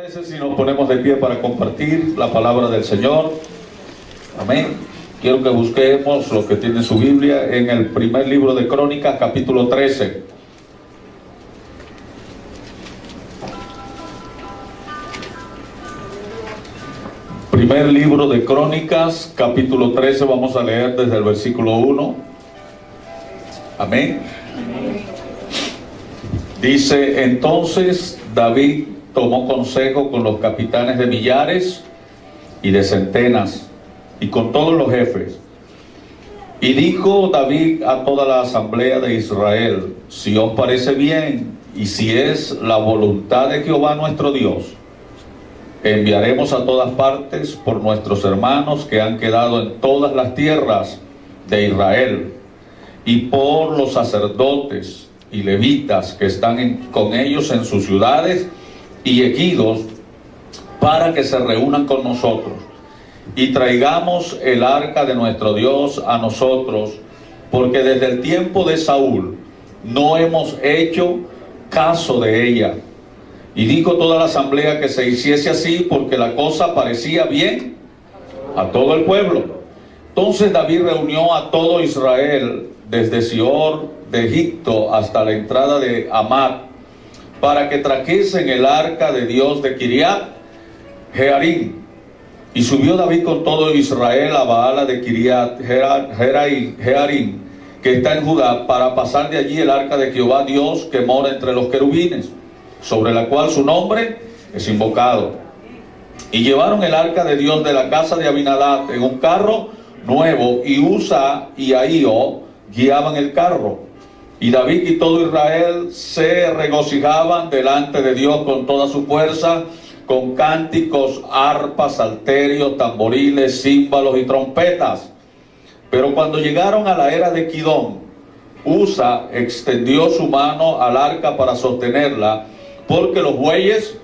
parece si nos ponemos de pie para compartir la palabra del Señor? Amén. Quiero que busquemos lo que tiene su Biblia en el primer libro de Crónicas, capítulo 13. Primer libro de Crónicas, capítulo 13, vamos a leer desde el versículo 1. Amén. Dice: entonces David tomó consejo con los capitanes de millares y de centenas y con todos los jefes. Y dijo David a toda la asamblea de Israel: si os parece bien y si es la voluntad de Jehová nuestro Dios, enviaremos a todas partes por nuestros hermanos que han quedado en todas las tierras de Israel, y por los sacerdotes y levitas que están con ellos en sus ciudades y ejidos, para que se reúnan con nosotros, y traigamos el arca de nuestro Dios a nosotros, porque desde el tiempo de Saúl no hemos hecho caso de ella. Y dijo toda la asamblea que se hiciese así, porque la cosa parecía bien a todo el pueblo. Entonces David reunió a todo Israel, desde Sior de Egipto hasta la entrada de Hamat, para que trajesen el arca de Dios de Kiriat Jearim. Y subió David con todo Israel a Baala de Kiriat Jearim, que está en Judá, para pasar de allí el arca de Jehová Dios, que mora entre los querubines, sobre la cual su nombre es invocado. Y llevaron el arca de Dios de la casa de Abinadab en un carro nuevo, y Usa y Ahío guiaban el carro. Y David y todo Israel se regocijaban delante de Dios con toda su fuerza, con cánticos, arpas, salterios, tamboriles, címbalos y trompetas. Pero cuando llegaron a la era de Kidón, Usa extendió su mano al arca para sostenerla, porque los bueyes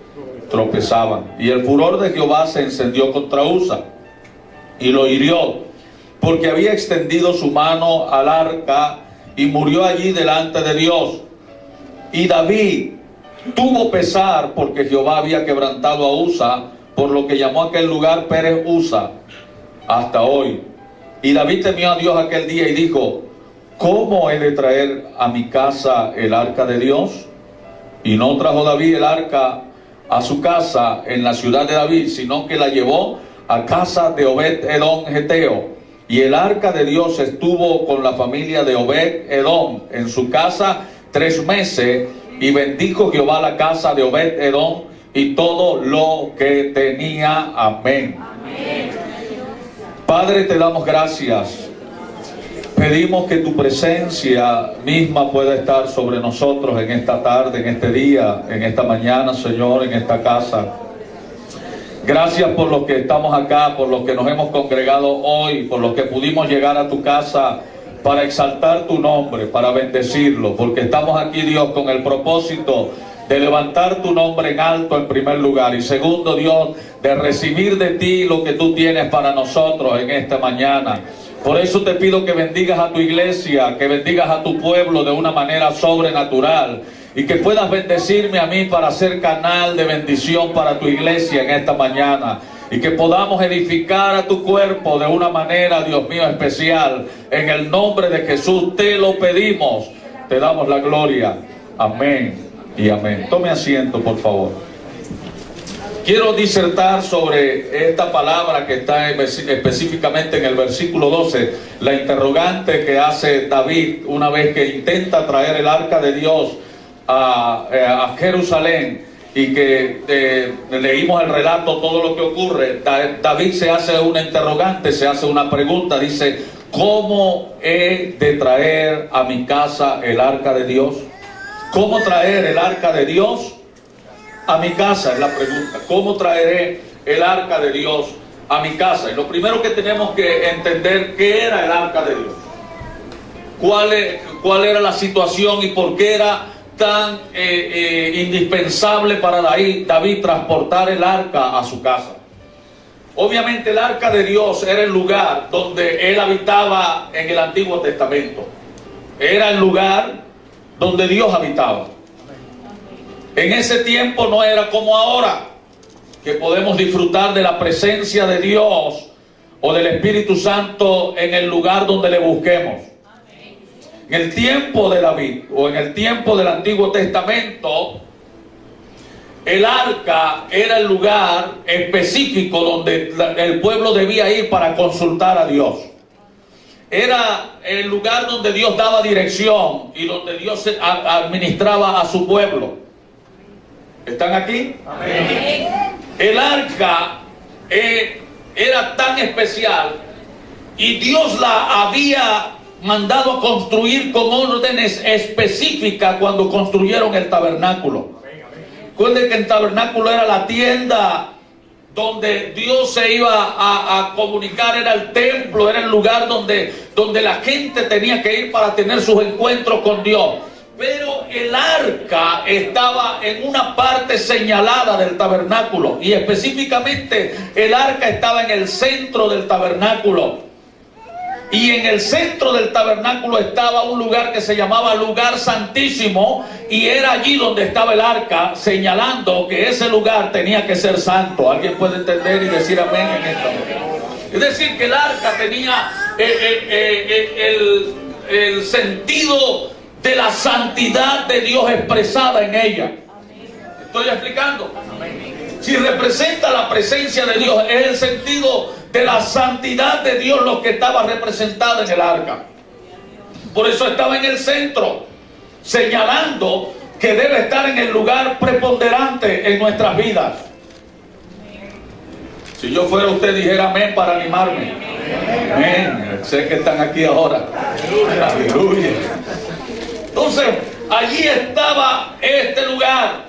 tropezaban. Y el furor de Jehová se encendió contra Usa y lo hirió, porque había extendido su mano al arca, y murió allí delante de Dios. Y David tuvo pesar, porque Jehová había quebrantado a Usa, por lo que llamó aquel lugar Pérez Usa hasta hoy. Y David temió a Dios aquel día y dijo: ¿cómo he de traer a mi casa el arca de Dios? Y no trajo David el arca a su casa en la ciudad de David, sino que la llevó a casa de Obed Edom Geteo. Y el arca de Dios estuvo con la familia de Obed Edom en su casa 3 meses, y bendijo Jehová la casa de Obed Edom y todo lo que tenía. Amén. Amén. Padre, te damos gracias. Pedimos que tu presencia misma pueda estar sobre nosotros en esta tarde, en este día, en esta mañana, Señor, en esta casa. Gracias por los que estamos acá, por los que nos hemos congregado hoy, por los que pudimos llegar a tu casa para exaltar tu nombre, para bendecirlo, porque estamos aquí, Dios, con el propósito de levantar tu nombre en alto en primer lugar, y segundo, Dios, de recibir de ti lo que tú tienes para nosotros en esta mañana. Por eso te pido que bendigas a tu iglesia, que bendigas a tu pueblo de una manera sobrenatural, y que puedas bendecirme a mí para ser canal de bendición para tu iglesia en esta mañana, y que podamos edificar a tu cuerpo de una manera, Dios mío, especial. En el nombre de Jesús te lo pedimos, te damos la gloria. Amén y amén. Tome asiento, por favor. Quiero disertar sobre esta palabra que está específicamente en el versículo 12, la interrogante que hace David una vez que intenta traer el arca de Dios a Jerusalén, y que leímos el relato, todo lo que ocurre. David se hace una interrogante, se hace una pregunta, dice: ¿cómo he de traer a mi casa el arca de Dios? ¿Cómo traer el arca de Dios a mi casa? Es la pregunta. ¿Cómo traeré el arca de Dios a mi casa? Y lo primero que tenemos que entender, ¿qué era el arca de Dios? ¿Cuál era la situación y por qué era tan indispensable para David transportar el arca a su casa? Obviamente el arca de Dios era el lugar donde él habitaba en el Antiguo Testamento. Era el lugar donde Dios habitaba. En ese tiempo no era como ahora. que podemos disfrutar de la presencia de Dios o del Espíritu Santo en el lugar donde le busquemos. En el tiempo de David o en el tiempo del Antiguo Testamento, el arca era el lugar específico donde el pueblo debía ir para consultar a Dios. Era el lugar donde Dios daba dirección y donde Dios administraba a su pueblo. ¿Están aquí? Amén. El arca era tan especial y Dios la había mandado a construir con órdenes específicas cuando construyeron el tabernáculo. Recuerden que el tabernáculo era la tienda donde Dios se iba a comunicar, era el templo, era el lugar donde la gente tenía que ir para tener sus encuentros con Dios. Pero el arca estaba en una parte señalada del tabernáculo y específicamente el arca estaba en el centro del tabernáculo. Y en el centro del tabernáculo estaba un lugar que se llamaba lugar santísimo y era allí donde estaba el arca, señalando que ese lugar tenía que ser santo. ¿Alguien puede entender y decir amén en esta hora? Es decir, que el arca tenía el sentido de la santidad de Dios expresada en ella. ¿Estoy explicando? Si representa la presencia de Dios, es el sentido de la santidad de Dios lo que estaba representado en el arca. Por eso estaba en el centro, señalando que debe estar en el lugar preponderante en nuestras vidas. Si yo fuera usted, dijera amén para animarme. Amén. Sé que están aquí ahora. Aleluya. Entonces, allí estaba este lugar.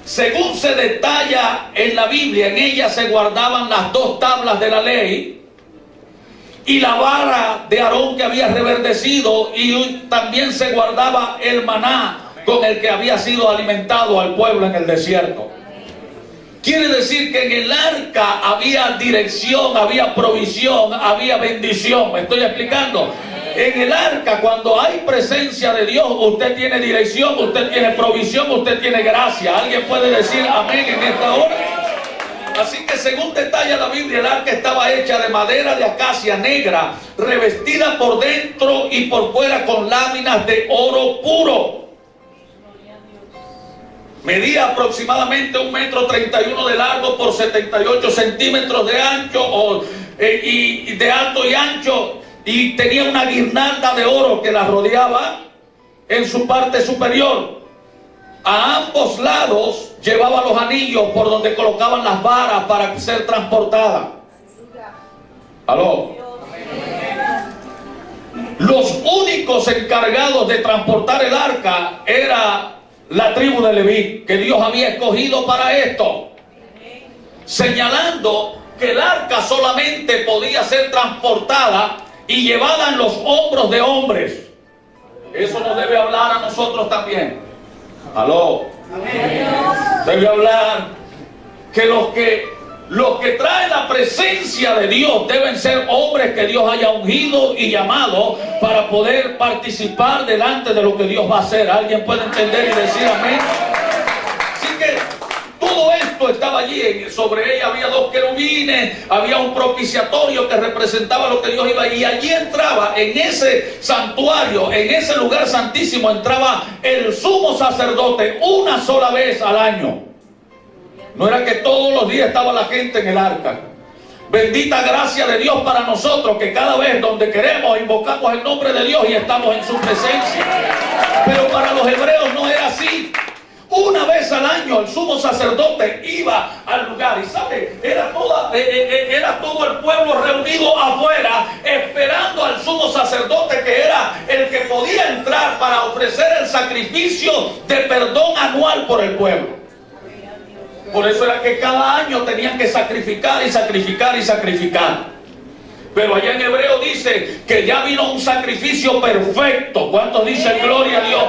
Según se detalla en la Biblia, en ella se guardaban las 2 tablas de la ley y la vara de Aarón que había reverdecido, y también se guardaba el maná con el que había sido alimentado al pueblo en el desierto. Quiere decir que en el arca había dirección, había provisión, había bendición. ¿Me estoy explicando? En el arca, cuando hay presencia de Dios, usted tiene dirección, usted tiene provisión, usted tiene gracia. ¿Alguien puede decir amén en esta hora? Así que según detalla la Biblia, el arca estaba hecha de madera de acacia negra, revestida por dentro y por fuera con láminas de oro puro. Medía aproximadamente 1,31 m de largo por 78 centímetros de ancho y de alto y ancho. Y tenía una guirnalda de oro que la rodeaba en su parte superior. A ambos lados llevaba los anillos por donde colocaban las varas para ser transportadas. ¿Aló? Los únicos encargados de transportar el arca era la tribu de Leví, que Dios había escogido para esto, señalando que el arca solamente podía ser transportada y llevada en los hombros de hombres. Eso nos debe hablar a nosotros también. ¿Aló? Debe hablar que los que traen la presencia de Dios deben ser hombres que Dios haya ungido y llamado para poder participar delante de lo que Dios va a hacer. ¿Alguien puede entender y decir amén? Así que todo esto estaba allí. Sobre ella había 2 querubines, había un propiciatorio que representaba lo que Dios iba. Y allí entraba, en ese santuario, en ese lugar santísimo, entraba el sumo sacerdote una sola vez al año. No era que todos los días estaba la gente en el arca. Bendita gracia de Dios para nosotros, que cada vez donde queremos invocamos el nombre de Dios y estamos en su presencia. Pero para los hebreos no era así. Una vez al año el sumo sacerdote iba al lugar, y ¿sabe? Era todo el pueblo reunido afuera esperando al sumo sacerdote, que era el que podía entrar para ofrecer el sacrificio de perdón anual por el pueblo. Por eso era que cada año tenían que sacrificar y sacrificar y sacrificar. Pero allá en Hebreo dice que ya vino un sacrificio perfecto. ¿Cuántos dicen gloria a Dios?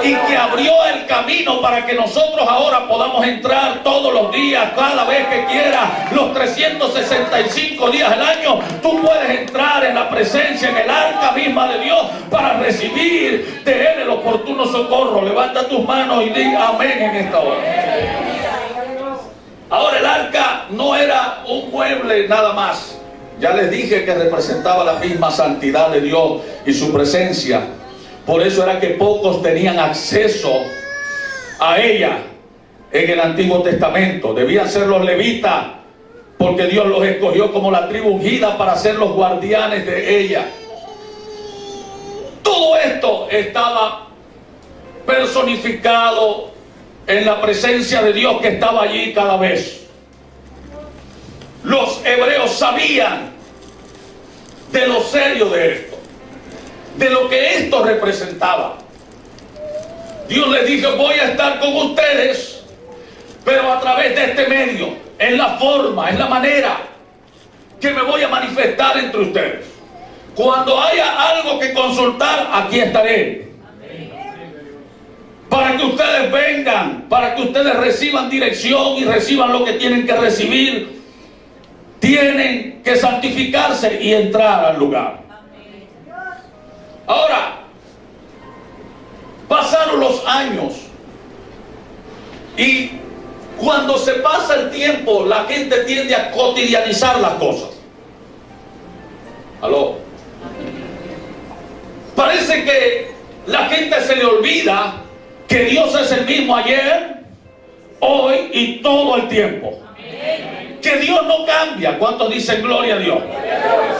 Y que abrió el camino para que nosotros ahora podamos entrar todos los días, cada vez que quieras, los 365 días del año. Tú puedes entrar en la presencia, en el arca misma de Dios, para recibir de Él el oportuno socorro. Levanta tus manos y di amén en esta hora. Ahora el arca no era un mueble nada más. Ya les dije que representaba la misma santidad de Dios y su presencia. Por eso era que pocos tenían acceso a ella en el Antiguo Testamento. Debían ser los levitas, porque Dios los escogió como la tribu ungida para ser los guardianes de ella. Todo esto estaba personificado en la presencia de Dios que estaba allí cada vez. Los hebreos sabían de lo serio de esto, de lo que esto representaba. Dios les dijo: voy a estar con ustedes, pero a través de este medio, en la forma, en la manera que me voy a manifestar entre ustedes. Cuando haya algo que consultar, aquí estaré. Para que ustedes vengan, para que ustedes reciban dirección y reciban lo que tienen que recibir. Tienen que santificarse y entrar al lugar. Ahora, pasaron los años y cuando se pasa el tiempo, la gente tiende a cotidianizar las cosas. ¿Aló? Parece que la gente se le olvida que Dios es el mismo ayer, hoy y todo el tiempo. Que Dios no cambia. ¿Cuántos dicen gloria a Dios?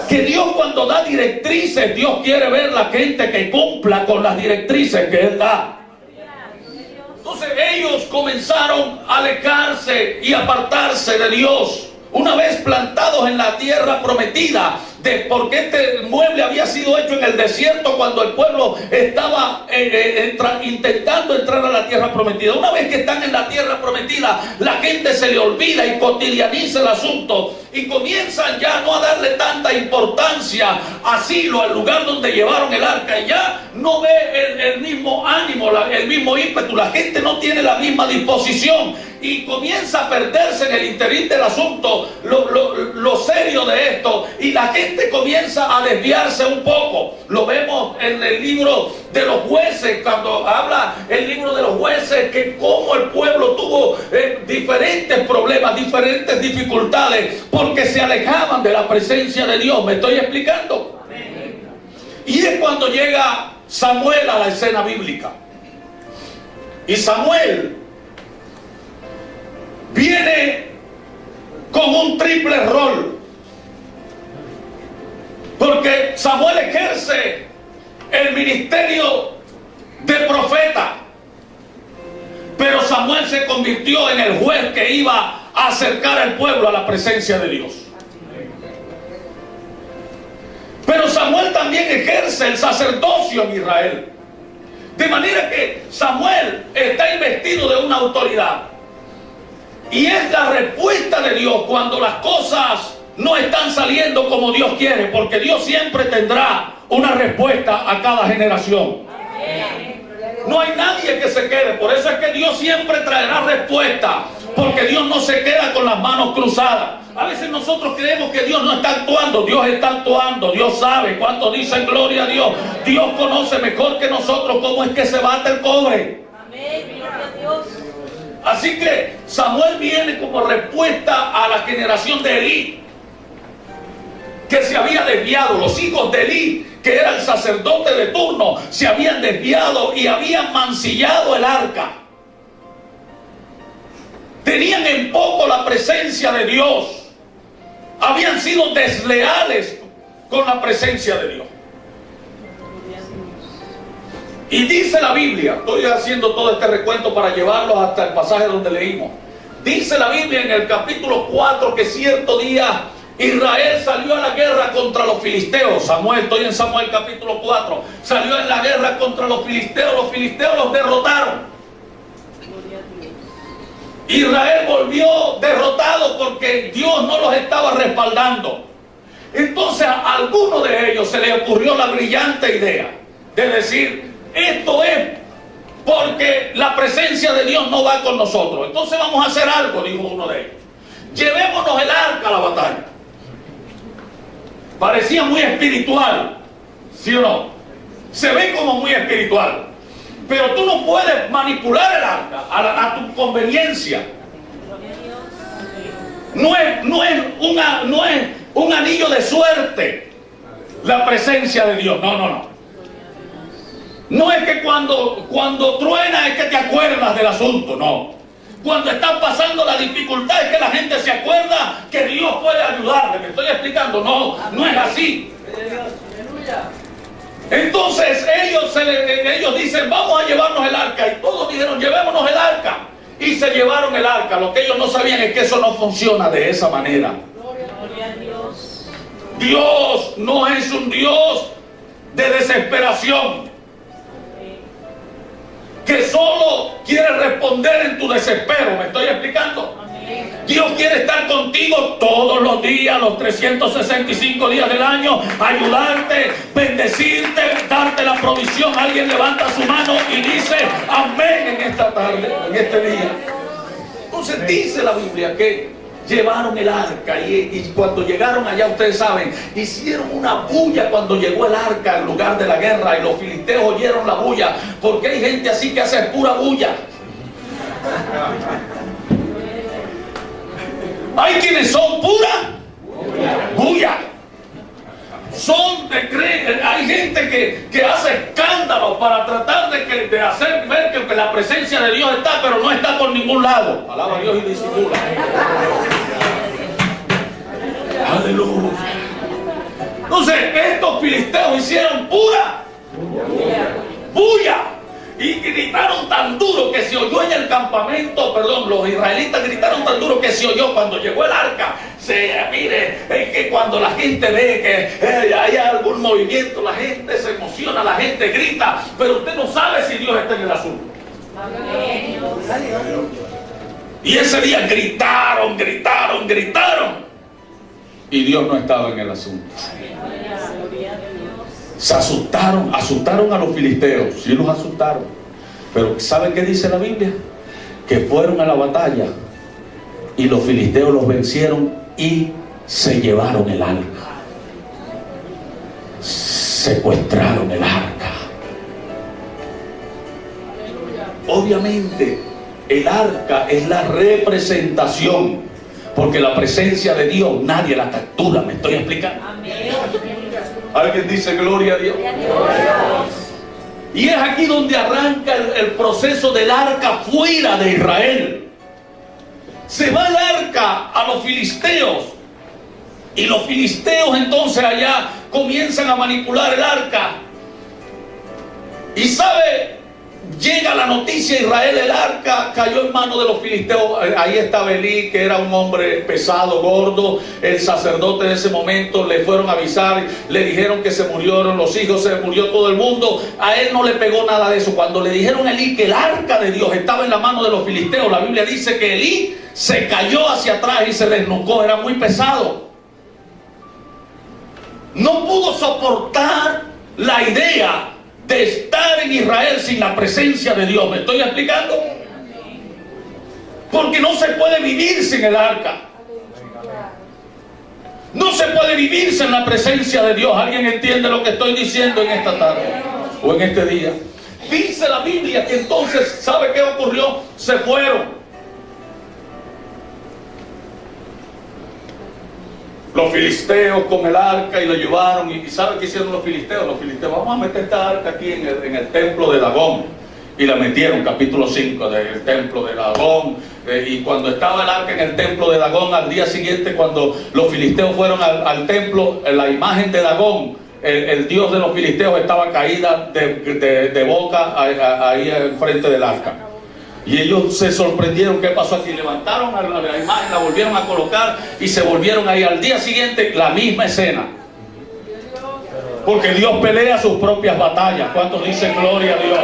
Que Dios, cuando da directrices, Dios quiere ver la gente que cumpla con las directrices que Él da. Entonces ellos comenzaron a alejarse y apartarse de Dios. Una vez plantados en la tierra prometida, porque este mueble había sido hecho en el desierto cuando el pueblo estaba intentando entrar a la tierra prometida. Una vez que están en la tierra prometida, la gente se le olvida y cotidianiza el asunto y comienzan ya no a darle tanta importancia a Silo, al lugar donde llevaron el arca, y ya no ve el mismo ánimo, el mismo ímpetu. La gente no tiene la misma disposición y comienza a perderse en el interín del asunto lo serio de esto, y la gente comienza a desviarse un poco. Lo vemos en el libro de los jueces, cuando habla el libro de los jueces, que cómo el pueblo tuvo diferentes problemas, diferentes dificultades, porque se alejaban de la presencia de Dios. ¿Me estoy explicando? Amén. Y es cuando llega Samuel a la escena bíblica. Y Samuel viene con un triple rol, porque Samuel ejerce el ministerio de profeta, pero Samuel se convirtió en el juez que iba a acercar al pueblo a la presencia de Dios. Pero Samuel también ejerce el sacerdocio en Israel, de manera que Samuel está investido de una autoridad. Y es la respuesta de Dios cuando las cosas no están saliendo como Dios quiere, porque Dios siempre tendrá una respuesta a cada generación. No hay nadie que se quede. Por eso es que Dios siempre traerá respuesta, porque Dios no se queda con las manos cruzadas. A veces nosotros creemos que Dios no está actuando. Dios está actuando. Dios sabe. ¿Cuántos dicen gloria a Dios? Dios conoce mejor que nosotros cómo es que se bate el cobre. Amén. Gloria a Dios. Así que Samuel viene como respuesta a la generación de Elí, que se había desviado. Los hijos de Elí, que era el sacerdote de turno, se habían desviado y habían mancillado el arca. Tenían en poco la presencia de Dios. Habían sido desleales con la presencia de Dios. Y dice la Biblia, estoy haciendo todo este recuento para llevarlos hasta el pasaje donde leímos. Dice la Biblia en el capítulo 4 que cierto día Israel salió a la guerra contra los filisteos. Samuel, estoy en Samuel capítulo 4. Salió en la guerra contra los filisteos los derrotaron. Israel volvió derrotado porque Dios no los estaba respaldando. Entonces a alguno de ellos se le ocurrió la brillante idea de decir: esto es porque la presencia de Dios no va con nosotros. Entonces vamos a hacer algo, dijo uno de ellos. Llevémonos el arca a la batalla. Parecía muy espiritual, ¿sí o no? Se ve como muy espiritual. Pero tú no puedes manipular el arca a tu conveniencia. No es un anillo de suerte la presencia de Dios. No. No es que cuando truena es que te acuerdas del asunto, no. Cuando están pasando la dificultad es que la gente se acuerda que Dios puede ayudarle. ¿Me estoy explicando? No es así. Entonces ellos dicen, vamos a llevarnos el arca. Y todos dijeron, llevémonos el arca. Y se llevaron el arca. Lo que ellos no sabían es que eso no funciona de esa manera. Dios no es un Dios de desesperación, que solo quiere responder en tu desespero. ¿Me estoy explicando? Dios quiere estar contigo todos los días, los 365 días del año, ayudarte, bendecirte, darte la provisión. Alguien levanta su mano y dice amén en esta tarde, en este día. Entonces dice la Biblia que llevaron el arca y cuando llegaron allá, ustedes saben, hicieron una bulla cuando llegó el arca al lugar de la guerra, y los filisteos oyeron la bulla, porque hay gente así que hace pura bulla. Hay quienes son pura bulla. Hay gente que hace escándalo para tratar de hacer ver que la presencia de Dios está, pero no está por ningún lado. Alaba a Dios y disimula. Aleluya. Entonces estos filisteos hicieron pura bulla. Y gritaron tan duro que se oyó en el campamento, los israelitas gritaron tan duro que se oyó cuando llegó el arca. Mire, es que cuando la gente ve que hay algún movimiento, la gente se emociona, la gente grita, pero usted no sabe si Dios está en el asunto. Y ese día gritaron, y Dios no estaba en el asunto. Se asustaron a los filisteos, sí los asustaron. Pero ¿saben qué dice la Biblia? Que fueron a la batalla y los filisteos los vencieron y se llevaron el arca. Secuestraron el arca. Obviamente, el arca es la representación, porque la presencia de Dios nadie la captura. ¿Me estoy explicando? Alguien dice gloria a Dios. Y es aquí donde arranca el proceso del arca fuera de Israel. Se va el arca a los filisteos, y los filisteos entonces allá comienzan a manipular el arca. Y sabe, llega la noticia a Israel, el arca cayó en manos de los filisteos. Ahí estaba Elí, que era un hombre pesado, gordo, el sacerdote de ese momento. Le fueron a avisar, le dijeron que se murieron los hijos, se murió todo el mundo. A él no le pegó nada de eso. Cuando le dijeron a Elí que el arca de Dios estaba en la mano de los filisteos, la Biblia dice que Elí se cayó hacia atrás y se desnucó. Era muy pesado. No pudo soportar la idea de estar en Israel sin la presencia de Dios. ¿Me estoy explicando? Porque no se puede vivir sin el arca. No se puede vivir sin la presencia de Dios. ¿Alguien entiende lo que estoy diciendo en esta tarde o en este día? Dice la Biblia que entonces, ¿sabe qué ocurrió? Se fueron. Los filisteos con el arca y lo llevaron. ¿Y sabe qué hicieron los filisteos? Los filisteos, vamos a meter esta arca aquí en el templo de Dagón. Y la metieron, capítulo 5 del templo de Dagón. Y cuando estaba el arca en el templo de Dagón, al día siguiente, cuando los filisteos fueron al templo, la imagen de Dagón, el dios de los filisteos, estaba caída de boca ahí enfrente del arca. Y ellos se sorprendieron. ¿Qué pasó aquí? Levantaron la imagen, la volvieron a colocar y se volvieron ahí. Al día siguiente, la misma escena. Porque Dios pelea sus propias batallas. ¿Cuántos dicen gloria a Dios?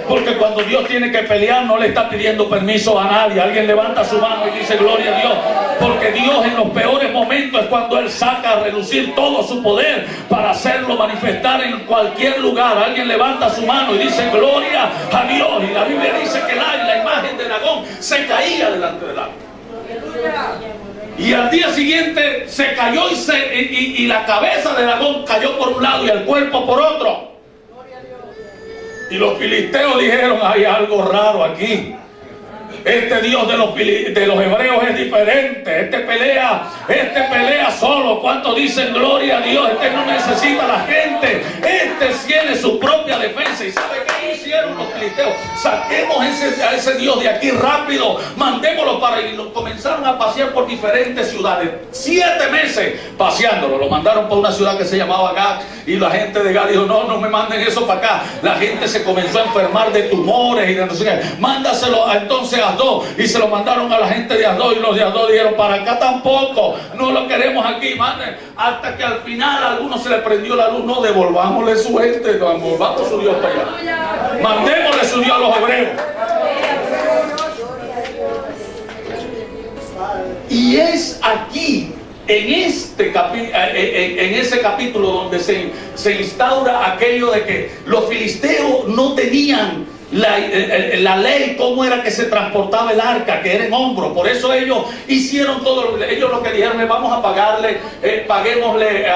Porque cuando Dios tiene que pelear, no le está pidiendo permiso a nadie. Alguien levanta su mano y dice gloria a Dios. Porque Dios en los peores momentos es cuando Él saca a relucir todo su poder para hacerlo manifestar en cualquier lugar. Alguien levanta su mano y dice gloria a Dios. Y la Biblia dice que la imagen de Dagón se caía delante del arca. Y al día siguiente se cayó y la cabeza de Dagón cayó por un lado y el cuerpo por otro. Y los filisteos dijeron, hay algo raro aquí. Este Dios de los hebreos es diferente. Este pelea solo. ¿Cuántos dicen gloria a Dios? Este no necesita a la gente. Este tiene su propia defensa. ¿Y sabe qué hicieron los filisteos? Saquemos a ese Dios de aquí rápido. Mandémoslo para ir. Lo comenzaron a pasear por diferentes ciudades. 7 meses paseándolo. Lo mandaron por una ciudad que se llamaba Gad. Y la gente de Gad dijo, no me manden eso para acá. La gente se comenzó a enfermar de tumores y de no sé qué. Mándaselo entonces a Asdod. Y se lo mandaron a la gente de Asdod. Y los de Asdod dijeron, para acá tampoco. No lo queremos aquí. Manden. Hasta que al final a algunos se le prendió la luz. No, devolvámosle su gente. Devolvamos su Dios para allá. Mandémosle su Dios a los hebreos. Y es aquí, en ese capítulo donde se instaura aquello de que los filisteos no tenían la ley, cómo era que se transportaba el arca, que era en hombros. Por eso ellos hicieron todo. Ellos lo que dijeron es, vamos a pagarle, paguémosle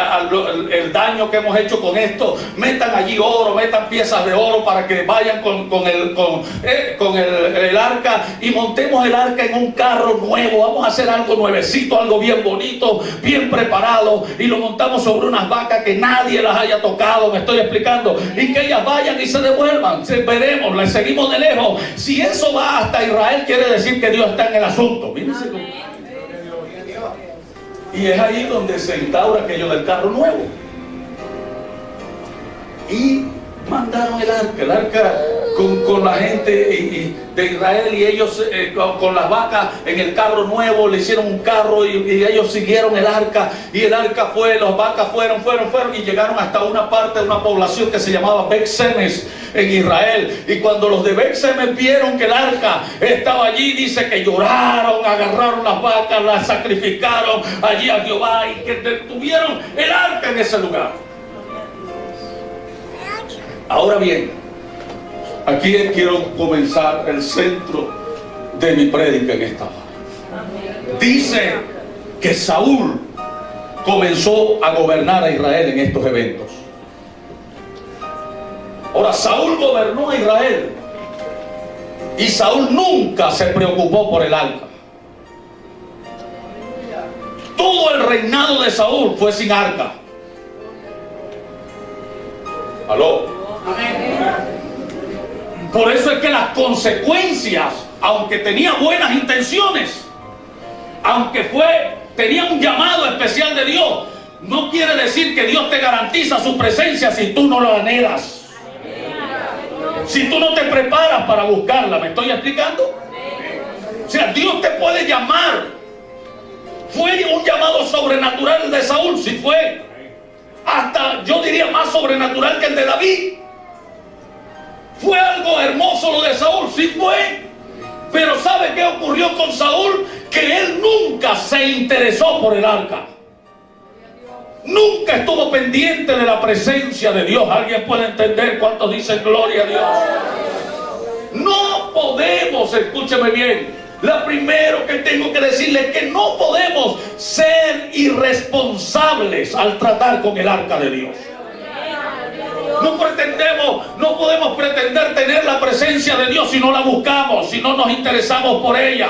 el daño que hemos hecho con esto. Metan allí oro, metan piezas de oro para que vayan con el arca, y montemos el arca en un carro nuevo. Vamos a hacer algo nuevecito, algo bien bonito, bien preparado, y lo montamos sobre unas vacas que nadie las haya tocado. Me estoy explicando. Y que ellas vayan y se devuelvan. Veremos, las seguimos de lejos. Si eso va hasta Israel, quiere decir que Dios está en el asunto. Mírense cómo. Y es ahí donde se instaura aquello del carro nuevo. Y mandaron el arca con la gente de Israel, y ellos con las vacas en el carro nuevo le hicieron un carro, y ellos siguieron el arca, y el arca fue, las vacas fueron y llegaron hasta una parte de una población que se llamaba Bet-Semes en Israel. Y cuando los de Bet-Semes vieron que el arca estaba allí, dice que lloraron, agarraron las vacas, las sacrificaron allí a Jehová, y que detuvieron el arca en ese lugar. Ahora bien, aquí quiero comenzar el centro de mi prédica en esta hora. Dice que Saúl comenzó a gobernar a Israel en estos eventos. Ahora, Saúl gobernó a Israel, y Saúl nunca se preocupó por el arca. Todo el reinado de Saúl fue sin arca. ¿Aló? Por eso es que las consecuencias, aunque tenía buenas intenciones, aunque tenía un llamado especial de Dios, no quiere decir que Dios te garantiza su presencia si tú no lo anhelas, si tú no te preparas para buscarla. ¿Me estoy explicando? O sea, Dios te puede llamar. Fue un llamado sobrenatural de Saúl, sí fue. Hasta yo diría más sobrenatural que el de David. ¿Fue algo hermoso lo de Saúl? Sí fue. Pero ¿sabe qué ocurrió con Saúl? Que él nunca se interesó por el arca. Nunca estuvo pendiente de la presencia de Dios. ¿Alguien puede entender cuántos dicen gloria a Dios? No podemos, escúcheme bien, lo primero que tengo que decirle es que no podemos ser irresponsables al tratar con el arca de Dios. No podemos pretender tener la presencia de Dios si no la buscamos, si no nos interesamos por ella.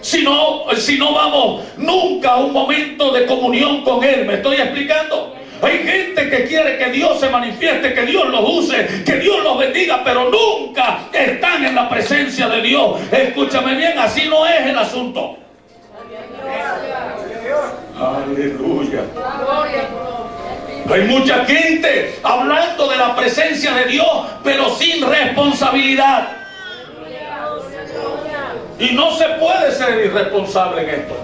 Si no vamos nunca a un momento de comunión con Él. ¿Me estoy explicando? Hay gente que quiere que Dios se manifieste, que Dios los use, que Dios los bendiga, pero nunca están en la presencia de Dios. Escúchame bien, así no es el asunto. Aleluya. Hay mucha gente hablando de la presencia de Dios, pero sin responsabilidad. Y no se puede ser irresponsable en esto.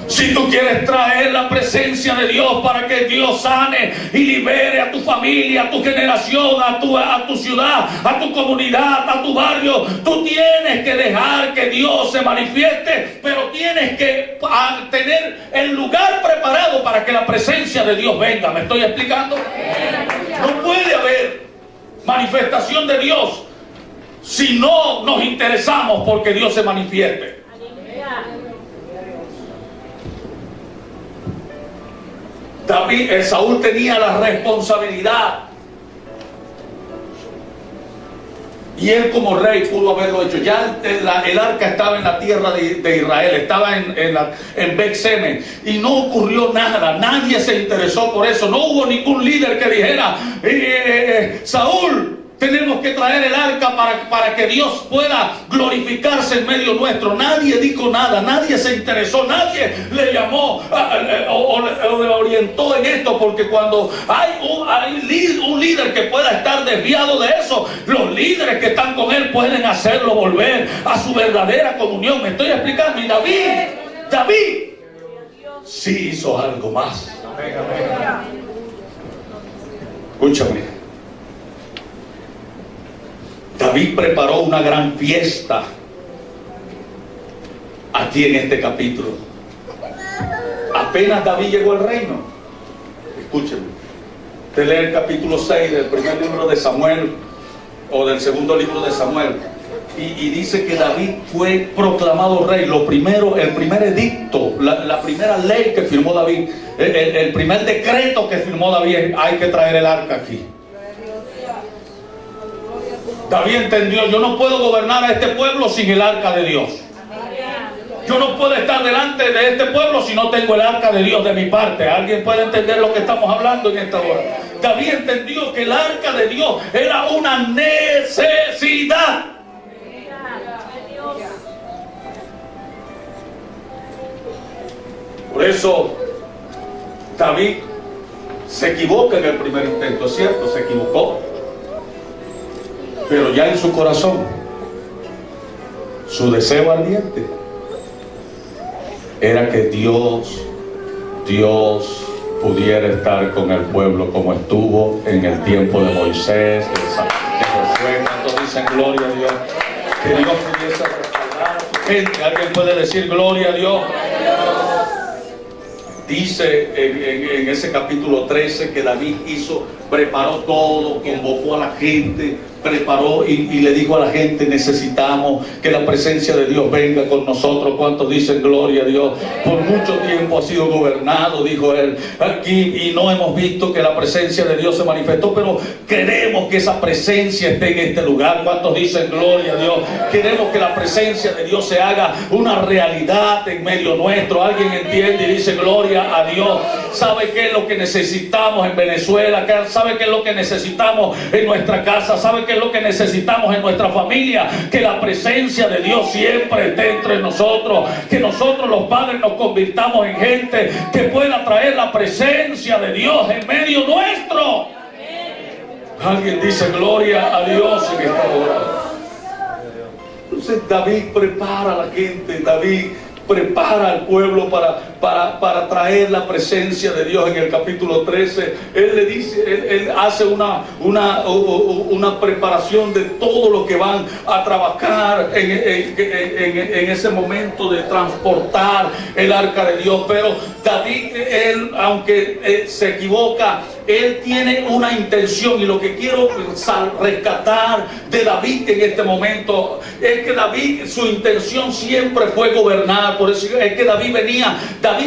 Si tú quieres traer la presencia de Dios para que Dios sane y libere a tu familia, a tu generación, a tu ciudad, a tu comunidad, a tu barrio, tú tienes que dejar que Dios se manifieste, pero tienes que tener el lugar preparado para que la presencia de Dios venga. ¿Me estoy explicando? No puede haber manifestación de Dios si no nos interesamos porque Dios se manifieste. Saúl tenía la responsabilidad Y él como rey pudo haberlo hecho. Ya el arca estaba en la tierra de Israel, estaba en Bet-Semes, y no ocurrió nada. Nadie se interesó por eso. No hubo ningún líder que dijera, Saúl, tenemos que traer el arca para que Dios pueda glorificarse en medio nuestro. Nadie dijo nada, nadie se interesó, nadie le llamó o le orientó en esto, porque cuando hay un líder que pueda estar desviado de eso, los líderes que están con él pueden hacerlo volver a su verdadera comunión. Me estoy explicando. Y David sí hizo algo más. Escúchame. David preparó una gran fiesta aquí en este capítulo. Apenas David llegó al reino. Escúchenme. Usted lee el capítulo 6 del primer libro de Samuel, o del segundo libro de Samuel, y dice que David fue proclamado rey. El primer edicto, la primera ley que firmó David, el primer decreto que firmó David: hay que traer el arca aquí. David entendió: yo no puedo gobernar a este pueblo sin el arca de Dios. Yo no puedo estar delante de este pueblo si no tengo el arca de Dios de mi parte. ¿Alguien puede entender lo que estamos hablando en esta hora? David entendió que el arca de Dios era una necesidad. Por eso David se equivoca en el primer intento, es cierto, se equivocó. Pero ya en su corazón, su deseo ardiente era que Dios pudiera estar con el pueblo como estuvo en el tiempo de Moisés, de Josué. ¿Cuántos dicen gloria a Dios? Que Dios pudiese respaldar a su gente. ¿Alguien puede decir gloria a Dios? Dice en ese capítulo 13 que David preparó todo, convocó a la gente, preparó y le dijo a la gente: necesitamos que la presencia de Dios venga con nosotros. ¿Cuántos dicen gloria a Dios? Por mucho tiempo ha sido gobernado, dijo él, aquí, y no hemos visto que la presencia de Dios se manifestó, pero queremos que esa presencia esté en este lugar. ¿Cuántos dicen gloria a Dios? Queremos que la presencia de Dios se haga una realidad en medio nuestro. ¿Alguien entiende y dice gloria a Dios? ¿Sabe qué es lo que necesitamos en Venezuela? ¿Sabe qué es lo que necesitamos en nuestra casa? ¿Sabe qué es lo que necesitamos en nuestra familia? Que la presencia de Dios siempre esté entre nosotros. Que nosotros los padres nos convirtamos en gente que pueda traer la presencia de Dios en medio nuestro. Alguien dice gloria a Dios en esta hora. Entonces David prepara a la gente, David prepara al pueblo para traer la presencia de Dios. En el capítulo 13 él le dice, él hace una preparación de todo lo que van a trabajar en ese momento de transportar el arca de Dios. Pero David, él, aunque se equivoca, él tiene una intención, y lo que quiero rescatar de David en este momento es que David, su intención siempre fue gobernar. Por eso es que David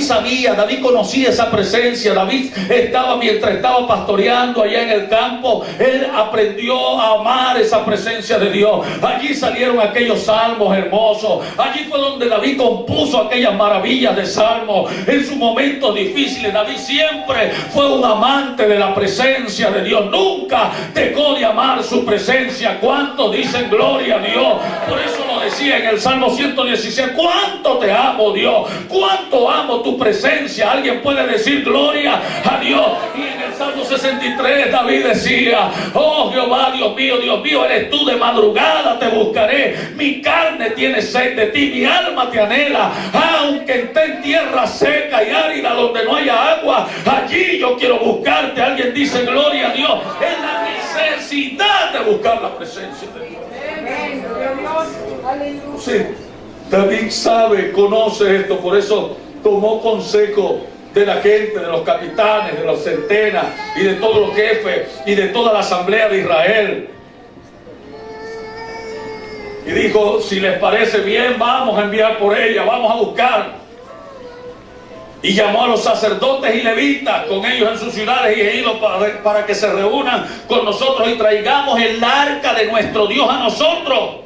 sabía, David conocía esa presencia. David mientras estaba pastoreando allá en el campo, él aprendió a amar esa presencia de Dios. Allí salieron aquellos salmos hermosos. Allí fue donde David compuso aquellas maravillas de salmos. En sus momentos difíciles, David siempre fue un amante de la presencia de Dios. Nunca dejó de amar su presencia. ¿Cuántos dicen gloria a Dios? Por eso lo decía en el Salmo 116: cuánto te amo, Dios, cuánto amo tu presencia. Alguien puede decir gloria a Dios. Y en el Salmo 63 David decía: oh Jehová, Dios mío, eres tú, de madrugada te buscaré. Mi carne tiene sed de ti, mi alma te anhela. Aunque esté en tierra seca y árida donde no haya agua, allí yo quiero buscarte. Alguien dice gloria a Dios. Es la necesidad de buscar la presencia de Dios. Sí, David conoce esto. Por eso tomó consejo de la gente, de los capitanes, de los centenas y de todos los jefes y de toda la asamblea de Israel. Y dijo: si les parece bien, vamos a enviar por ella, vamos a buscar. Y llamó a los sacerdotes y levitas con ellos en sus ciudades y ellos para que se reúnan con nosotros y traigamos el arca de nuestro Dios a nosotros.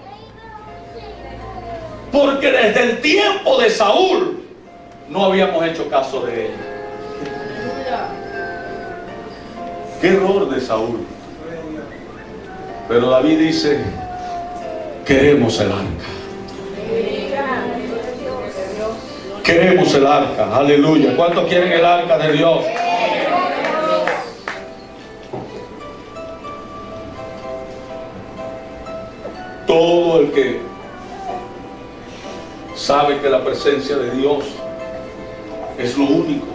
Porque desde el tiempo de Saúl no habíamos hecho caso de él. Qué error de Saúl. Pero David dice: queremos el arca. Queremos el arca, aleluya. ¿Cuántos quieren el arca de Dios? Todo el que sabe que la presencia de Dios es lo único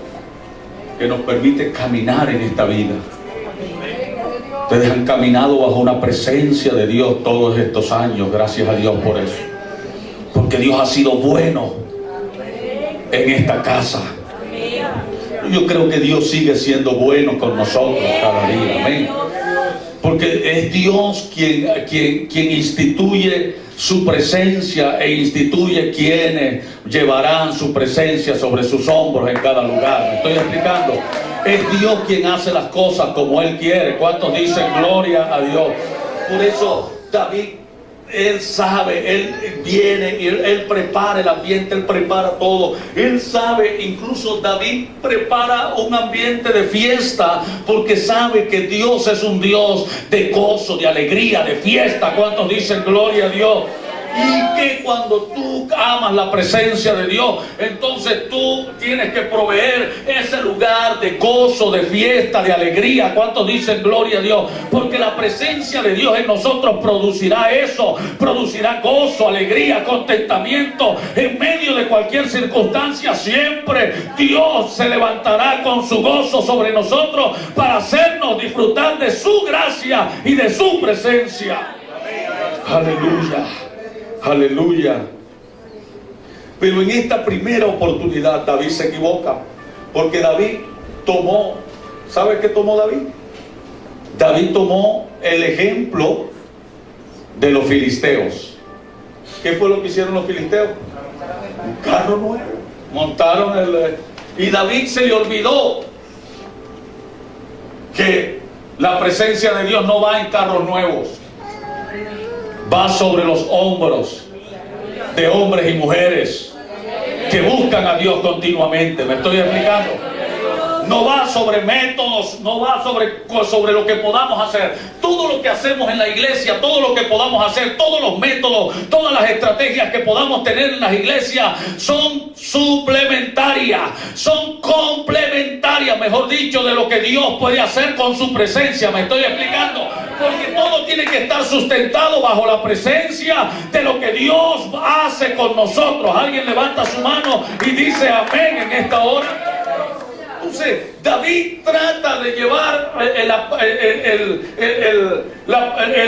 que nos permite caminar en esta vida. Ustedes han caminado bajo una presencia de Dios todos estos años, gracias a Dios por eso. Porque Dios ha sido bueno en esta casa. Yo creo que Dios sigue siendo bueno con nosotros cada día. Amén. Porque es Dios quien instituye su presencia e instituye quienes llevarán su presencia sobre sus hombros en cada lugar. ¿Me estoy explicando? Es Dios quien hace las cosas como Él quiere. ¿Cuántos dicen gloria a Dios? Por eso David, él sabe, él viene y él prepara el ambiente, él prepara todo. Él sabe, incluso David prepara un ambiente de fiesta porque sabe que Dios es un Dios de gozo, de alegría, de fiesta. ¿Cuántos dicen gloria a Dios? Y que cuando tú amas la presencia de Dios, entonces tú tienes que proveer ese lugar de gozo, de fiesta, de alegría. ¿Cuántos dicen gloria a Dios? Porque la presencia de Dios en nosotros producirá eso, producirá gozo, alegría, contentamiento. En medio de cualquier circunstancia, siempre Dios se levantará con su gozo sobre nosotros para hacernos disfrutar de su gracia y de su presencia. Aleluya. Aleluya. Pero en esta primera oportunidad David se equivoca, porque David tomó, ¿sabe qué tomó David? David tomó el ejemplo de los filisteos. ¿Qué fue lo que hicieron los filisteos? Un carro nuevo. Montaron y David se le olvidó que la presencia de Dios no va en carros nuevos, va sobre los hombros de hombres y mujeres que buscan a Dios continuamente. ¿Me estoy explicando? No va sobre métodos, no va sobre lo que podamos hacer. Todo lo que hacemos en la iglesia, todo lo que podamos hacer, todos los métodos, todas las estrategias que podamos tener en las iglesias son suplementarias, son complementarias, mejor dicho, de lo que Dios puede hacer con su presencia. ¿Me estoy explicando? Porque todo tiene que estar sustentado bajo la presencia de lo que Dios hace con nosotros. Alguien levanta su mano y dice amén en esta hora. Entonces, David trata de llevar el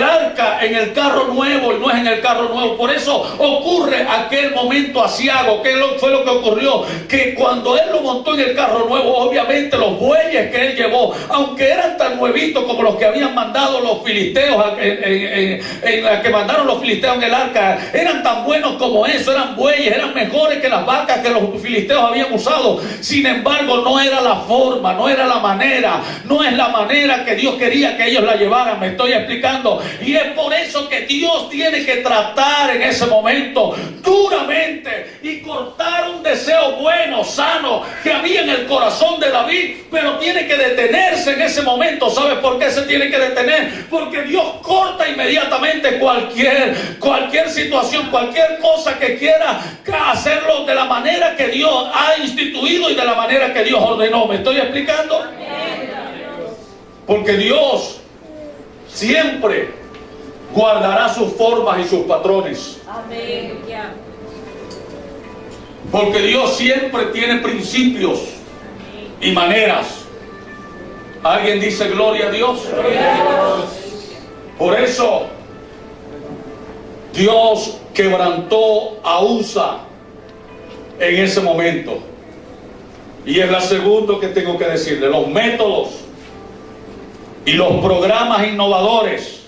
arca en el carro nuevo, y no es en el carro nuevo. Por eso ocurre aquel momento aciago. ¿Qué fue lo que ocurrió? Que cuando él lo montó en el carro nuevo, obviamente los bueyes que él llevó, aunque eran tan nuevitos como los que habían mandado los filisteos, en la que mandaron los filisteos en el arca, eran tan buenos como eso, eran bueyes, eran mejores que las vacas que los filisteos habían usado. Sin embargo, no era la forma, no era la manera, no es la manera que Dios quería que ellos la llevaran. Me estoy explicando. Y es por eso que Dios tiene que tratar en ese momento duramente y cortar un deseo bueno, sano, que había en el corazón de David, pero tiene que detenerse en ese momento. ¿Sabes por qué se tiene que detener? Porque Dios corta inmediatamente cualquier situación, cualquier cosa que quiera hacerlo de la manera que Dios ha instituido y de la manera que Dios ordenó. ¿Me estoy explicando? Porque Dios siempre guardará sus formas y sus patrones. Porque Dios siempre tiene principios y maneras. ¿Alguien dice gloria a Dios? Por eso Dios quebrantó a Usa en ese momento. Y es la segunda que tengo que decirle. Los métodos y los programas innovadores,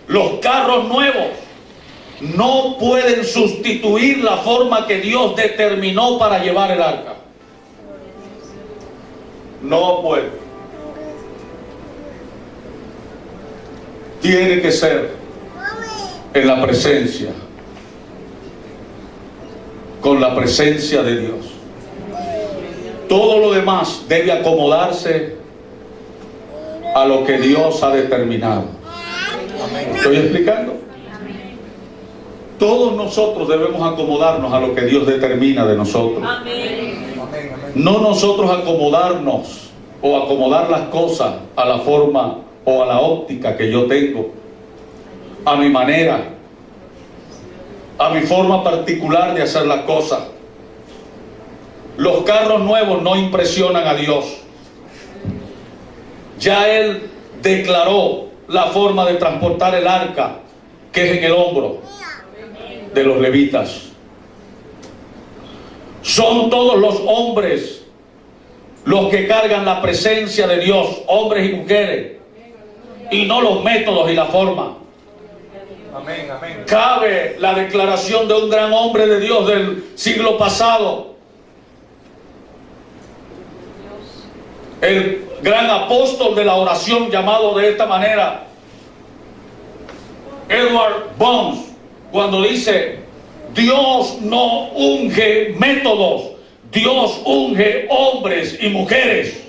los carros nuevos, no pueden sustituir la forma que Dios determinó para llevar el arca. no puede. Tiene que ser en la presencia, con la presencia de Dios. Todo lo demás debe acomodarse a lo que Dios ha determinado. ¿Me estoy explicando? Todos nosotros debemos acomodarnos a lo que Dios determina de nosotros. No nosotros acomodarnos o acomodar las cosas a la forma o a la óptica que yo tengo, a mi manera, a mi forma particular de hacer las cosas. Los carros nuevos no impresionan a Dios. Ya Él declaró la forma de transportar el arca, que es en el hombro de los levitas. Son todos los hombres los que cargan la presencia de Dios, hombres y mujeres, y no los métodos y la forma. Amén, amén. Cabe la declaración de un gran hombre de Dios del siglo pasado, el gran apóstol de la oración, llamado de esta manera, Edward Bones, cuando dice: Dios no unge métodos, Dios unge hombres y mujeres.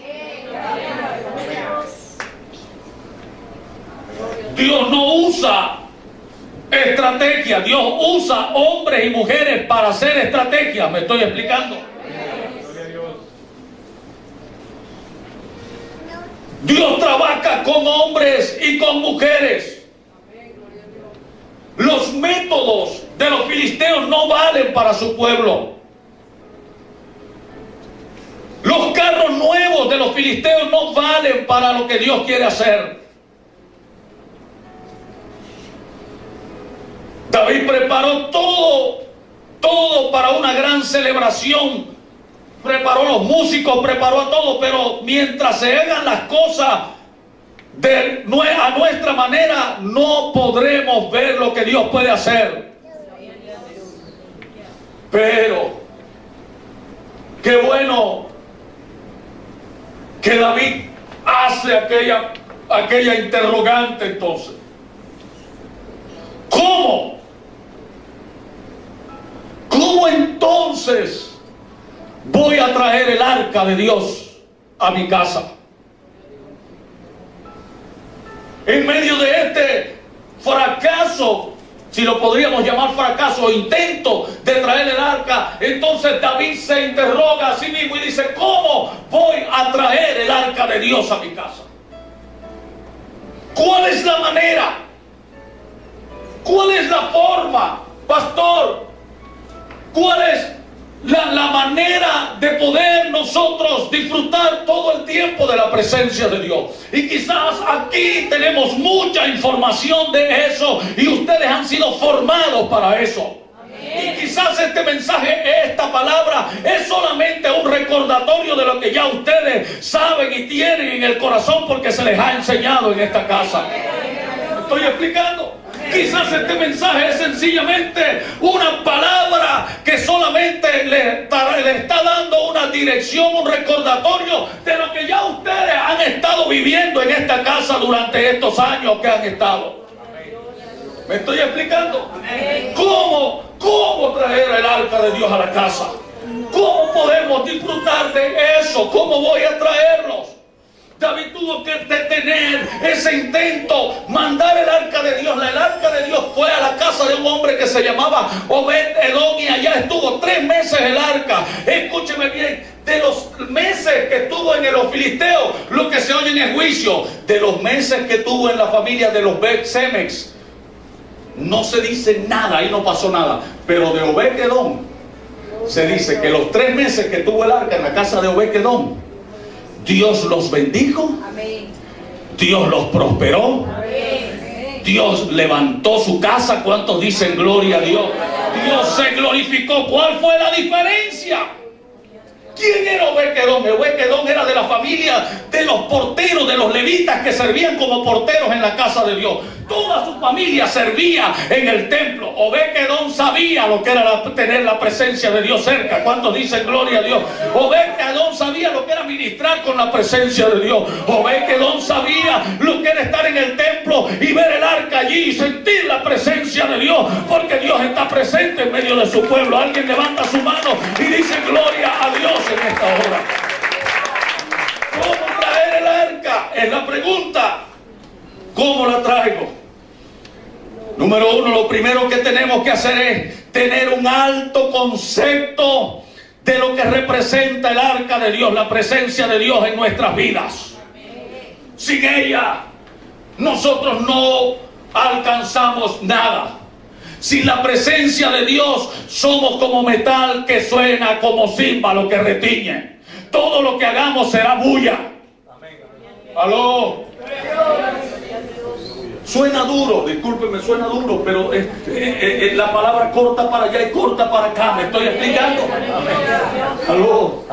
Dios no usa estrategia, Dios usa hombres y mujeres para hacer estrategias. ¿Me estoy explicando? Dios trabaja con hombres y con mujeres. Los métodos de los filisteos no valen para su pueblo. Los carros nuevos de los filisteos no valen para lo que Dios quiere hacer. David preparó todo para una gran celebración. Preparó los músicos, preparó a todo, pero mientras se hagan las cosas a nuestra manera, no podremos ver lo que Dios puede hacer. Pero qué bueno que David hace aquella interrogante entonces. ¿Cómo? ¿Cómo entonces voy a traer el arca de Dios a mi casa? En medio de este fracaso, si lo podríamos llamar fracaso o intento de traer el arca, entonces David se interroga a sí mismo y dice: ¿cómo voy a traer el arca de Dios a mi casa? ¿Cuál es la manera? ¿Cuál es la forma, pastor? ¿Cuál es la manera de poder nosotros disfrutar todo el tiempo de la presencia de Dios? Y quizás aquí tenemos mucha información de eso y ustedes han sido formados para eso. Amén. Y quizás este mensaje, esta palabra, es solamente un recordatorio de lo que ya ustedes saben y tienen en el corazón porque se les ha enseñado en esta casa. ¿Me estoy explicando? Quizás este mensaje es sencillamente una palabra que solamente le está dando una dirección, un recordatorio de lo que ya ustedes han estado viviendo en esta casa durante estos años que han estado. ¿Me estoy explicando? ¿Cómo traer el arca de Dios a la casa? ¿Cómo podemos disfrutar de eso? ¿Cómo voy a traerlos? David tuvo que detener ese intento, mandar el arca de Dios. El arca de Dios fue a la casa de un hombre que se llamaba Obed-Edom y allá estuvo 3 meses el arca. Escúcheme bien, de los meses que estuvo en los filisteos, lo que se oye en el juicio, de los meses que tuvo en la familia de los Bet-Semex, no se dice nada, ahí no pasó nada. Pero de Obed-Edom se dice que los 3 meses que tuvo el arca en la casa de Obed-Edom, Dios los bendijo. Amén. Dios los prosperó. Amén. Dios levantó su casa. ¿Cuántos dicen gloria a Dios? Dios se glorificó. ¿Cuál fue la diferencia? ¿Quién era Obed-Edom? Obed-Edom era de la familia de los porteros, de los levitas que servían como porteros en la casa de Dios. Toda su familia servía en el templo. Obed-Edom sabía lo que era tener la presencia de Dios cerca. ¿Cuántos dicen gloria a Dios? Obed-Edom sabía lo que era ministrar con la presencia de Dios. Obed-Edom sabía lo que era estar en el templo y ver el arca allí y sentir la presencia de Dios, porque Dios está presente en medio de su pueblo. Alguien levanta su mano y dice gloria a Dios en esta hora. ¿Cómo traer el arca? Es la pregunta. ¿Cómo la traigo? Número uno, lo primero que tenemos que hacer es tener un alto concepto de lo que representa el arca de Dios, la presencia de Dios en nuestras vidas. Sin ella, nosotros no alcanzamos nada. Sin la presencia de Dios, somos como metal que suena, como címbalo que retiñe. Todo lo que hagamos será bulla. ¿Aló? Suena duro, discúlpeme, suena duro, pero la palabra corta para allá y corta para acá. ¿Me estoy explicando? ¿Aló?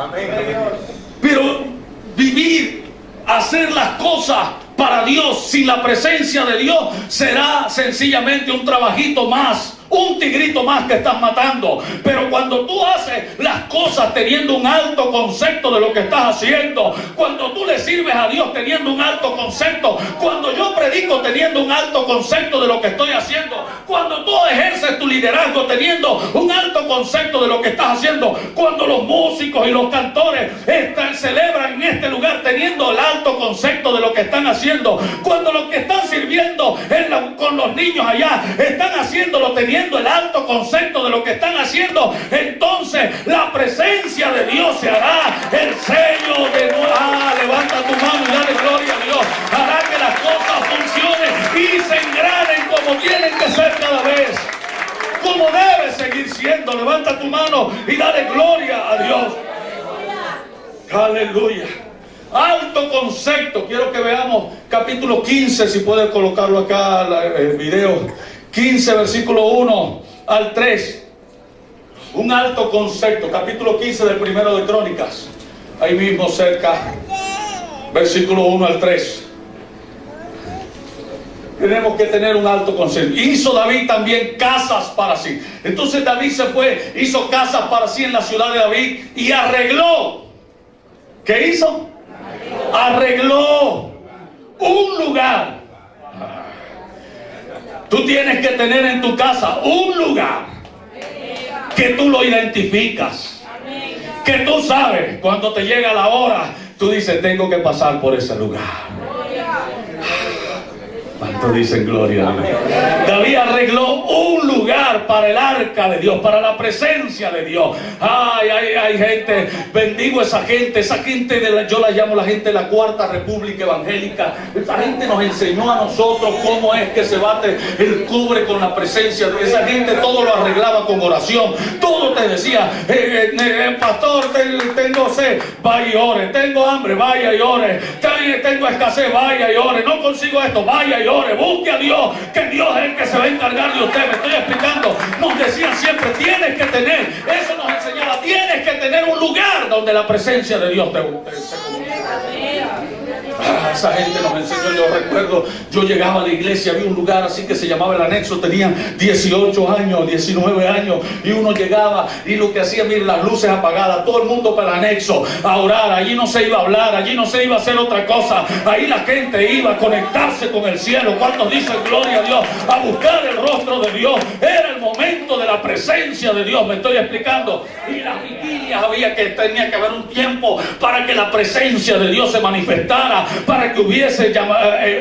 Pero vivir, hacer las cosas para Dios sin la presencia de Dios será sencillamente un trabajito más, un tigrito más que estás matando. Pero cuando tú haces las cosas teniendo un alto concepto de lo que estás haciendo, cuando tú le sirves a Dios teniendo un alto concepto, cuando yo predico teniendo un alto concepto de lo que estoy haciendo, cuando tú ejerces tu liderazgo teniendo un alto concepto de lo que estás haciendo, cuando los músicos y los cantores celebran en este lugar teniendo el alto concepto de lo que están haciendo, cuando los que están sirviendo con los niños allá están haciéndolo teniendo el alto concepto de lo que están haciendo, entonces la presencia de Dios se hará el sello de nuevo. Levanta tu mano y dale gloria a Dios. Hará que las cosas funcionen y se engranen como tienen que ser cada vez, como debe seguir siendo. Levanta tu mano y dale gloria a Dios. Aleluya. Alto concepto. Quiero que veamos capítulo 15, si puedes colocarlo acá el video. 15, versículo 1 al 3. Un alto concepto. Capítulo 15 del primero de Crónicas. Ahí mismo cerca. Versículo 1 al 3. Tenemos que tener un alto concepto. Hizo David también casas para sí. Entonces David se fue, hizo casas para sí en la ciudad de David y arregló. ¿Qué hizo? Arregló un lugar. Tú tienes que tener en tu casa un lugar que tú lo identificas, que tú sabes cuando te llega la hora, tú dices tengo que pasar por ese lugar. ¿Cuántos dicen gloria a Dios? David arregló un lugar para el arca de Dios, para la presencia de Dios. Hay gente, bendigo esa gente yo la llamo la gente de la Cuarta República Evangélica. Esa gente nos enseñó a nosotros cómo es que se bate el cubre con la presencia de esa gente. Todo lo arreglaba con oración, todo te decía, pastor, tengo sed, vaya y ore, tengo hambre, vaya y ore, tengo escasez, vaya y ore, no consigo esto, vaya y ore, busque a Dios, que Dios es el que se va a encargar de usted. Me estoy explicando. Nos decían siempre, tienes que tener, eso nos enseñaba, tienes que tener un lugar donde la presencia de Dios se comunica. Esa gente nos enseñó. Yo recuerdo, yo llegaba a la iglesia, había un lugar así que se llamaba el Anexo, tenían 18 años, 19 años, y uno llegaba y lo que hacía, mire, las luces apagadas, todo el mundo para el Anexo a orar. Allí no se iba a hablar, allí no se iba a hacer otra cosa, ahí la gente iba a conectarse con el cielo. ¿Cuántos dicen gloria a Dios? A buscar el rostro de Dios. Era el momento de la presencia de Dios, me estoy explicando. Y las vigilias tenía que haber un tiempo para que la presencia de Dios se manifestara, para que hubiese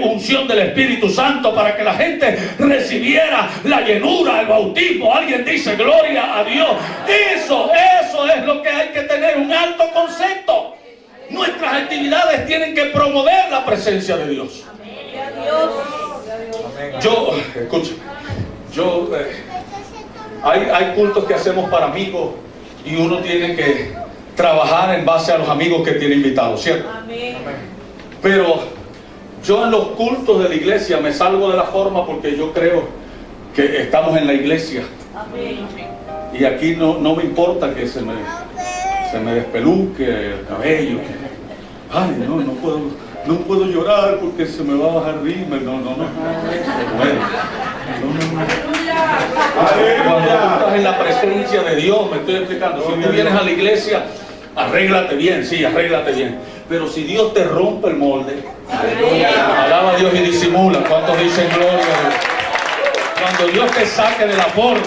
unción del Espíritu Santo, para que la gente recibiera la llenura, el bautismo. Alguien dice gloria a Dios. Eso es lo que hay que tener, un alto concepto. Nuestras actividades tienen que promover la presencia de Dios. Hay cultos que hacemos para amigos y uno tiene que trabajar en base a los amigos que tiene invitados, ¿cierto? Pero yo en los cultos de la iglesia me salgo de la forma porque yo creo que estamos en la iglesia. Y aquí no me importa que se se me despeluque el cabello. Ay, no puedo llorar porque se me va a bajar rímel. No. Bueno, Cuando tú estás en la presencia de Dios, me estoy explicando. Si tú vienes a la iglesia, arréglate bien, sí, arréglate bien. Pero si Dios te rompe el molde, alaba a Dios y disimula. ¿Cuántos dicen gloria a Dios? Cuando Dios te saque de la forma,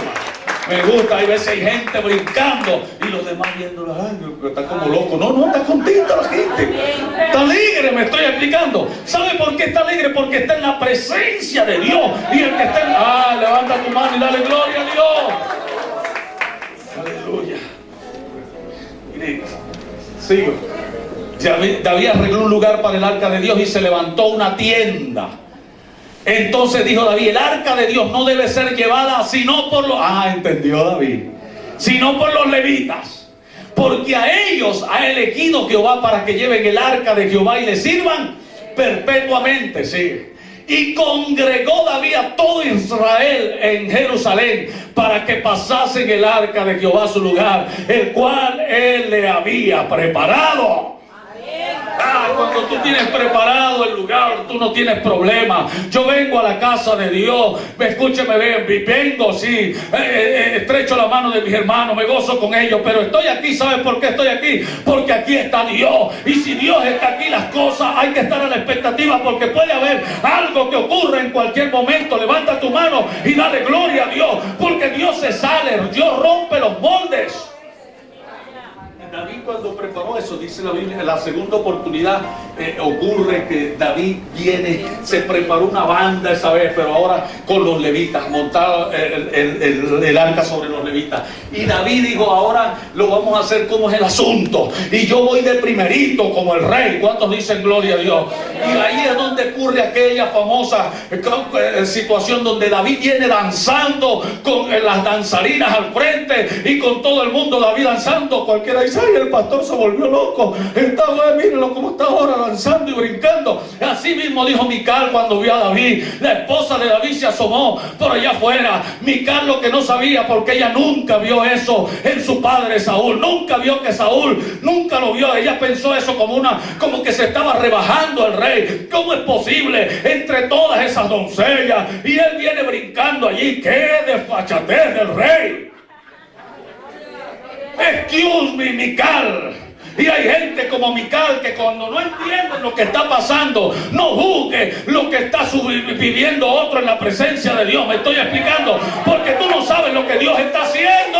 me gusta, hay veces hay gente brincando y los demás viéndolo, ay, está como loco. No, está contenta la gente. Está alegre, me estoy explicando. ¿Sabe por qué está alegre? Porque está en la presencia de Dios. Y el que está en... levanta tu mano y dale gloria a Dios. Aleluya. Mire, sigo. David arregló un lugar para el arca de Dios y se levantó una tienda. Entonces dijo David, el arca de Dios no debe ser llevada sino por los... entendió David. Sino por los levitas. Porque a ellos ha elegido Jehová para que lleven el arca de Jehová y le sirvan perpetuamente. Sí. Y congregó David a todo Israel en Jerusalén para que pasasen el arca de Jehová a su lugar, el cual él le había preparado. Cuando tú tienes preparado el lugar, tú no tienes problema. Yo vengo a la casa de Dios, escúcheme bien, vengo, sí, estrecho la mano de mis hermanos, me gozo con ellos, pero estoy aquí. ¿Sabes por qué estoy aquí? Porque aquí está Dios. Y si Dios está aquí, las cosas hay que estar a la expectativa, porque puede haber algo que ocurra en cualquier momento. Levanta tu mano y dale gloria a Dios, porque Dios se sale, Dios rompe los moldes. David, cuando preparó eso, dice la Biblia, la segunda oportunidad ocurre que David viene, se preparó una banda esa vez, pero ahora con los levitas, montado el arca sobre los levitas. Y David dijo, ahora lo vamos a hacer como es el asunto. Y yo voy de primerito como el rey. ¿Cuántos dicen gloria a Dios? Y ahí es donde ocurre aquella famosa situación donde David viene danzando con las danzarinas al frente y con todo el mundo. David danzando, cualquiera dice, ay, el pastor se volvió loco. Mírenlo cómo está ahora danzando y brincando. Así mismo dijo Mical cuando vio a David. La esposa de David se asomó por allá afuera. Mical lo que no sabía, porque ella nunca vio eso en su padre Saúl. Nunca vio que Saúl, nunca lo vio. Ella pensó eso como que se estaba rebajando el rey. ¿Cómo es posible entre todas esas doncellas? Y él viene brincando allí. ¡Qué desfachatez del rey! Excuse me, Mical. Y hay gente como Mical que cuando no entienden lo que está pasando, no juzgue lo que está viviendo otro en la presencia de Dios. Me estoy explicando, porque tú no sabes lo que Dios está haciendo.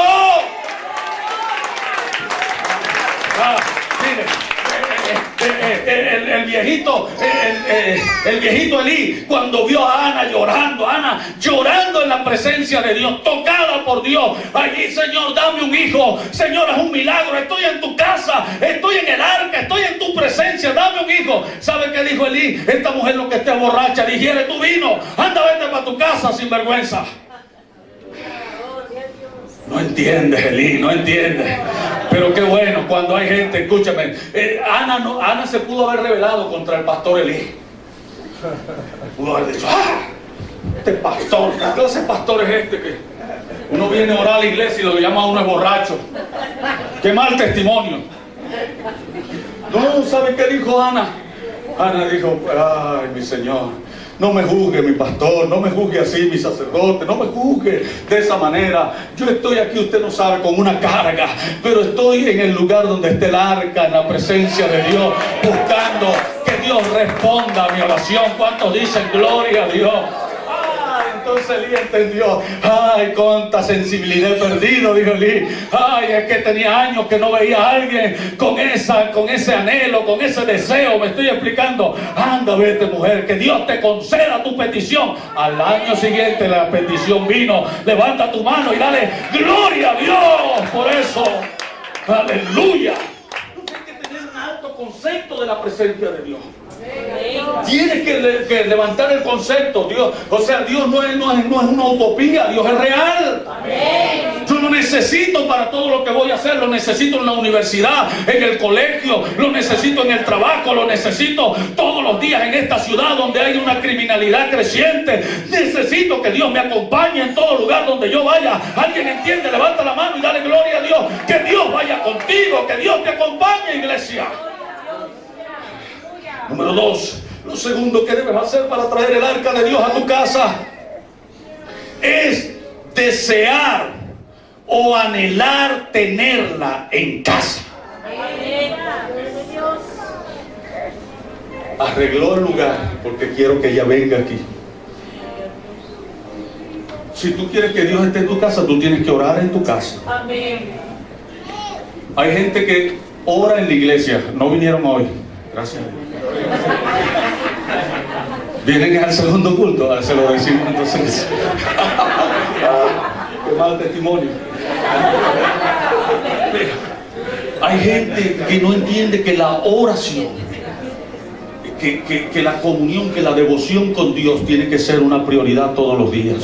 El viejito Elí, cuando vio a Ana llorando en la presencia de Dios, tocada por Dios, allí, Señor, dame un hijo, Señor, es un milagro, estoy en tu casa, estoy en el arca, estoy en tu presencia, dame un hijo. ¿Sabe qué dijo Elí? Esta mujer lo que esté borracha, digiere tu vino, anda, vete para tu casa sin vergüenza. No entiendes, Elí, no entiendes. Pero qué bueno cuando hay gente, escúchame, Ana se pudo haber rebelado contra el pastor Elí. Pudo haber dicho, este pastor, ¿qué clase de pastor es este que uno viene a orar a la iglesia y lo llama a uno es borracho? Qué mal testimonio. No, ¿sabe qué dijo Ana? Ana dijo, ay, mi Señor, no me juzgue mi pastor, no me juzgue así mi sacerdote, no me juzgue de esa manera. Yo estoy aquí, usted no sabe, con una carga, pero estoy en el lugar donde esté el arca, en la presencia de Dios, buscando que Dios responda a mi oración. ¿Cuántos dicen gloria a Dios? Entonces Elí entendió, ay, cuánta sensibilidad he perdido, dijo Elí. Ay, es que tenía años que no veía a alguien con ese anhelo, con ese deseo. Me estoy explicando. Anda, vete, mujer, que Dios te conceda tu petición. Al año siguiente la petición vino. Levanta tu mano y dale gloria a Dios por eso. Aleluya. Entonces hay que tener un alto concepto de la presencia de Dios. Tienes que levantar el concepto. Dios, o sea, Dios no es una utopía, Dios es real. Amén. Tú lo necesito para todo lo que voy a hacer. Lo necesito en la universidad, en el colegio, lo necesito en el trabajo, lo necesito todos los días en esta ciudad donde hay una criminalidad creciente. Necesito que Dios me acompañe en todo lugar donde yo vaya. ¿Alguien entiende? Levanta la mano y dale gloria a Dios. Que Dios vaya contigo, que Dios te acompañe, iglesia. Número 2, lo segundo que debes hacer para traer el arca de Dios a tu casa es desear o anhelar tenerla en casa. Arregló el lugar porque quiero que ella venga aquí. Si tú quieres que Dios esté en tu casa, tú tienes que orar en tu casa. Amén. Hay gente que ora en la iglesia, no vinieron hoy. Gracias a Dios. Vienen al segundo culto, se lo decimos entonces. Qué mal testimonio. Hay gente que no entiende que la oración, que la comunión, que la devoción con Dios tiene que ser una prioridad todos los días.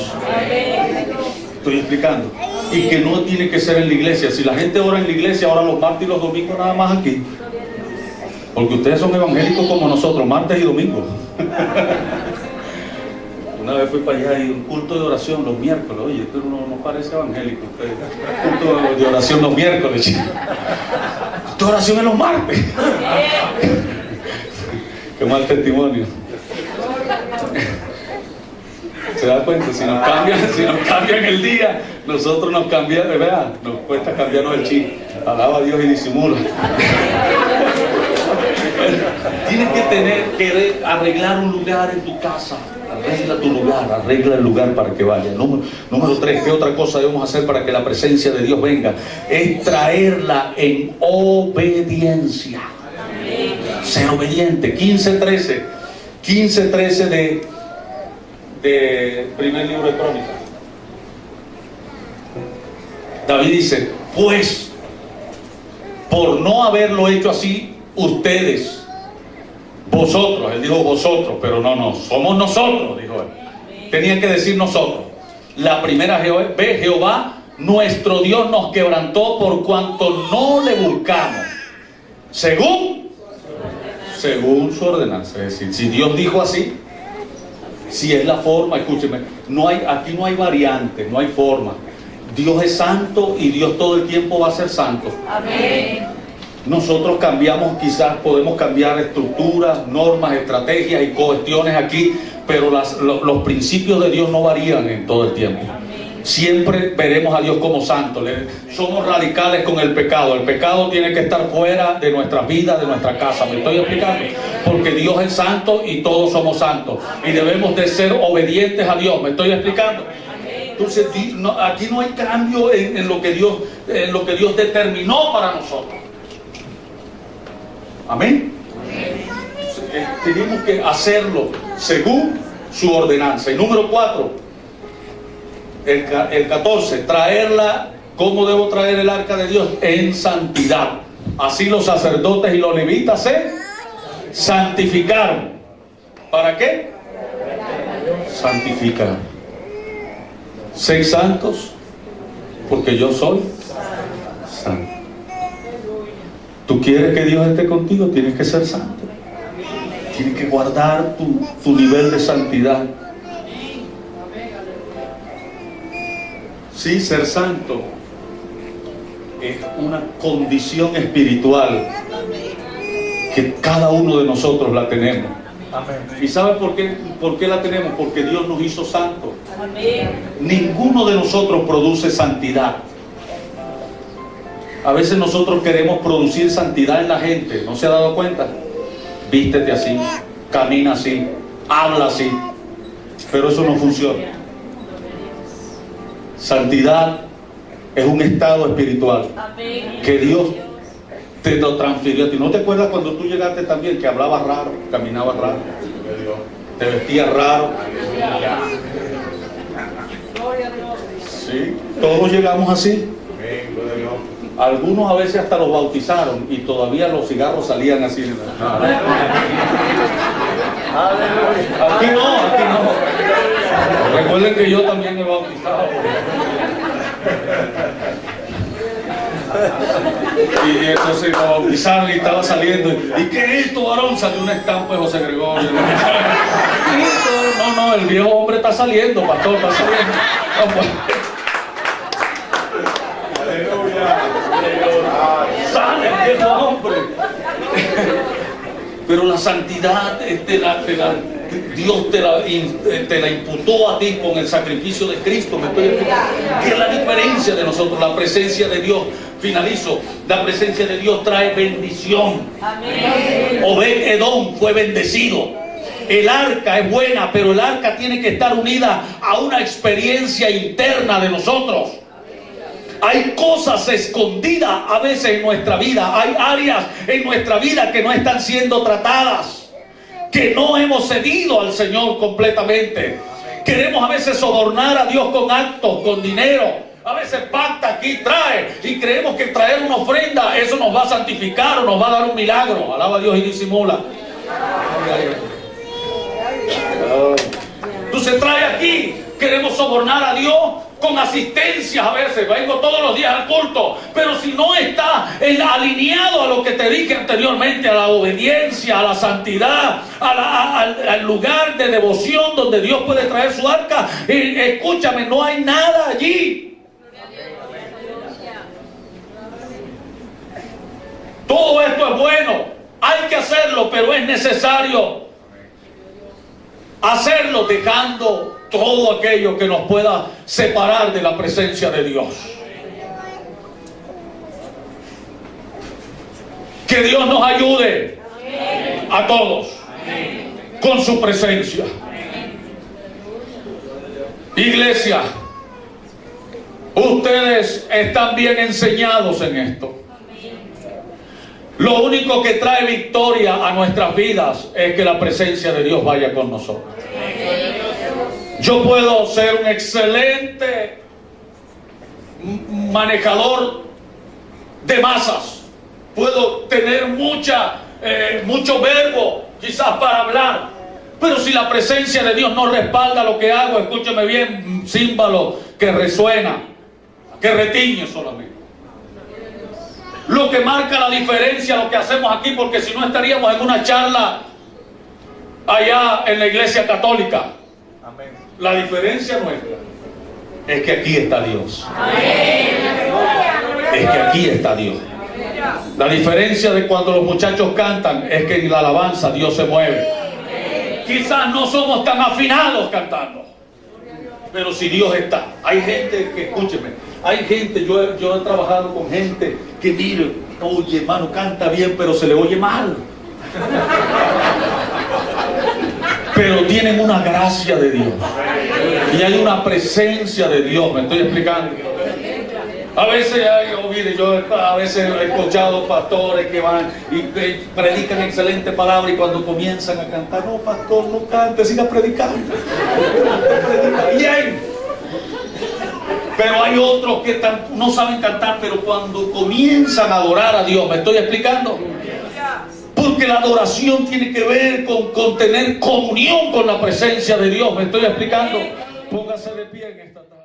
Estoy explicando. Y que no tiene que ser en la iglesia. Si la gente ora en la iglesia, ora los martes y los domingos nada más aquí. Porque ustedes son evangélicos como nosotros, martes y domingos. Una vez fui para allá y un culto de oración los miércoles. Oye, esto no parece evangélico. Culto de oración los miércoles. Esto oración es los martes. Qué mal testimonio. ¿Se da cuenta? Si nos cambian el día, nosotros nos cambian, ¿verdad? Nos cuesta cambiarnos el chip. Alaba a Dios y disimula. Tienes que arreglar un lugar en tu casa. Arregla tu lugar, arregla el lugar para que vaya. Número 3, ¿qué otra cosa debemos hacer para que la presencia de Dios venga? Es traerla en obediencia. Ser obediente. 15:13 de primer libro de Crónicas. David dice, pues, por no haberlo hecho así, ustedes, vosotros, él dijo vosotros, pero no, somos nosotros, dijo él. Tenían que decir nosotros. La primera vez, Jehová, nuestro Dios, nos quebrantó por cuanto no le buscamos, según su ordenanza. Es decir, si Dios dijo así, si es la forma, escúcheme, aquí no hay variante, no hay forma. Dios es santo y Dios todo el tiempo va a ser santo. Amén. Nosotros cambiamos, quizás podemos cambiar estructuras, normas, estrategias y cuestiones aquí, pero los principios de Dios no varían en todo el tiempo. Siempre veremos a Dios como santo. Somos radicales con el pecado. El pecado tiene que estar fuera de nuestras vidas, de nuestra casa. ¿Me estoy explicando? Porque Dios es santo y todos somos santos. Y debemos de ser obedientes a Dios. ¿Me estoy explicando? Entonces aquí no hay cambio en lo que Dios determinó para nosotros. Amén. Tenemos que hacerlo según su ordenanza. Y número 4, el 14, traerla. ¿Cómo debo traer el arca de Dios? En santidad. Así los sacerdotes y los levitas se santificaron. ¿Para qué? Santificar. 6 santos, porque yo soy santo. Tú quieres que Dios esté contigo, tienes que ser santo. Tienes que guardar tu nivel de santidad. Sí, ser santo es una condición espiritual que cada uno de nosotros la tenemos. ¿Y sabe por qué la tenemos? Porque Dios nos hizo santos. Ninguno de nosotros produce santidad. A veces nosotros queremos producir santidad en la gente. ¿No se ha dado cuenta? Vístete así, camina así, habla así. Pero eso no funciona. Santidad es un estado espiritual que Dios te lo transfirió a ti. ¿No te acuerdas cuando tú llegaste también que hablabas raro, caminabas raro, te vestías raro? Sí, todos llegamos así. Algunos a veces hasta los bautizaron y todavía los cigarros salían así. Aquí no. Recuerden que yo también he bautizado. Y entonces lo bautizaron y estaba saliendo. ¿Y qué es esto, varón? Salió una estampa de José Gregorio. No, el viejo hombre está saliendo, pastor, está saliendo. No, pues. Sale el viejo hombre. Pero la santidad Dios te la imputó a ti con el sacrificio de Cristo. ¿Qué es la diferencia de nosotros? La presencia de Dios, finalizo, la presencia de Dios trae bendición. Obed-Edom fue bendecido. El arca es buena, pero el arca tiene que estar unida a una experiencia interna de nosotros. Hay cosas escondidas a veces en nuestra vida. Hay áreas en nuestra vida que no están siendo tratadas, que no hemos cedido al Señor completamente. Queremos a veces sobornar a Dios con actos, con dinero. A veces pacta aquí, trae, y creemos que traer una ofrenda, eso nos va a santificar o nos va a dar un milagro. Alaba a Dios y disimula. Entonces trae aquí, queremos sobornar a Dios con asistencias a veces. Vengo todos los días al culto, pero si no está alineado a lo que te dije anteriormente, a la obediencia, a la santidad, al lugar de devoción donde Dios puede traer su arca, escúchame, no hay nada allí. Todo esto es bueno, hay que hacerlo, pero es necesario hacerlo dejando todo aquello que nos pueda separar de la presencia de Dios. Que Dios nos ayude a todos con su presencia. Iglesia, ustedes están bien enseñados en esto. Lo único que trae victoria a nuestras vidas es que la presencia de Dios vaya con nosotros. Yo puedo ser un excelente manejador de masas. Puedo tener mucho verbo, quizás para hablar. Pero si la presencia de Dios no respalda lo que hago, escúcheme bien, címbalo que resuena, que retiñe solamente. Lo que marca la diferencia, lo que hacemos aquí, porque si no estaríamos en una charla allá en la iglesia católica. Amén. La diferencia nuestra es que aquí está Dios. Es que aquí está Dios. La diferencia de cuando los muchachos cantan es que en la alabanza Dios se mueve. Quizás no somos tan afinados cantando, pero si Dios está. Hay gente que, escúcheme, hay gente, yo he trabajado con gente que mire, oye hermano, canta bien, pero se le oye mal. Pero tienen una gracia de Dios y hay una presencia de Dios. ¿Me estoy explicando? A veces yo a veces he escuchado pastores que van y predican excelente palabra, y cuando comienzan a cantar, no pastor, no cante, siga predicando. Predica bien. Pero hay otros que no saben cantar, pero cuando comienzan a adorar a Dios, ¿me estoy explicando? Porque la adoración tiene que ver con tener comunión con la presencia de Dios. ¿Me estoy explicando? Póngase de pie en esta tarde.